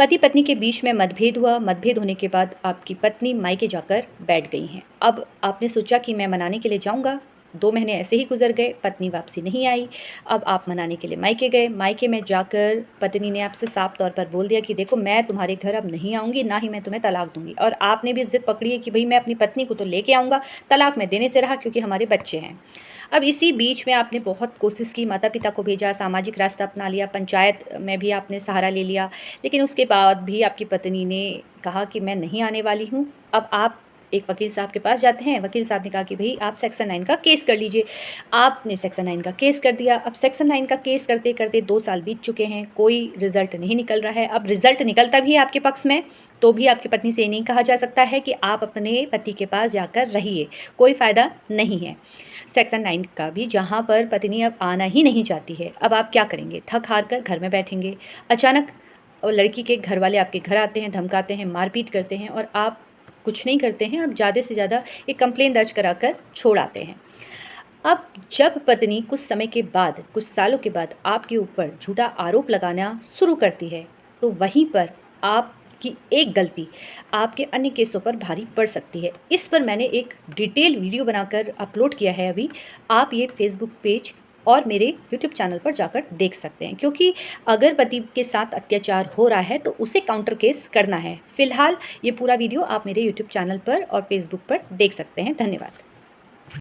पति पत्नी के बीच में मतभेद हुआ। मतभेद होने के बाद आपकी पत्नी मायके जाकर बैठ गई हैं। अब आपने सोचा कि मैं मनाने के लिए जाऊंगा। 2 महीने ऐसे ही गुजर गए, पत्नी वापसी नहीं आई। अब आप मनाने के लिए मायके गए। मायके में जाकर पत्नी ने आपसे साफ तौर पर बोल दिया कि देखो, मैं तुम्हारे घर अब नहीं आऊँगी, ना ही मैं तुम्हें तलाक दूँगी। और आपने भी ज़िद पकड़ी है कि भई मैं अपनी पत्नी को तो लेके आऊँगा, तलाक मैं देने से रहा क्योंकि हमारे बच्चे हैं। अब इसी बीच में आपने बहुत कोशिश की, माता-पिता को भेजा, सामाजिक रास्ता अपना लिया, पंचायत में भी आपने सहारा ले लिया, लेकिन उसके बाद भी आपकी पत्नी ने कहा कि मैं नहीं आने वाली हूँ। अब आप एक वकील साहब के पास जाते हैं। वकील साहब ने कहा कि भई आप सेक्शन 9 का केस कर लीजिए। आपने सेक्शन 9 का केस कर दिया। अब सेक्शन 9 का केस करते-करते 2 साल बीत चुके हैं, कोई रिज़ल्ट नहीं निकल रहा है। अब रिज़ल्ट निकलता भी है आपके पक्ष में, तो भी आपकी पत्नी से ये नहीं कहा जा सकता है कि आप अपने पति के पास जाकर रहिए, कोई फ़ायदा नहीं है। सेक्शन 9 का भी, जहाँ पर पत्नी अब आना ही नहीं चाहती है, अब आप क्या करेंगे? थक-हार कर घर में बैठेंगे। अचानक लड़की के घरवाले आपके घर आते हैं, धमकाते हैं, मारपीट करते हैं और आप कुछ नहीं करते हैं। आप ज़्यादा से ज़्यादा एक कंप्लेंट दर्ज कराकर छोड़ आते हैं। अब जब पत्नी कुछ समय के बाद, कुछ सालों के बाद आपके ऊपर झूठा आरोप लगाना शुरू करती है, तो वहीं पर आपकी एक गलती आपके अन्य केसों पर भारी पड़ सकती है। इस पर मैंने एक डिटेल वीडियो बनाकर अपलोड किया है अभी। आप ये फेसबुक पेज और मेरे यूट्यूब चैनल पर जाकर देख सकते हैं, क्योंकि अगर पति के साथ अत्याचार हो रहा है तो उसे काउंटर केस करना है। फ़िलहाल ये पूरा वीडियो आप मेरे यूट्यूब चैनल पर और फेसबुक पर देख सकते हैं। धन्यवाद।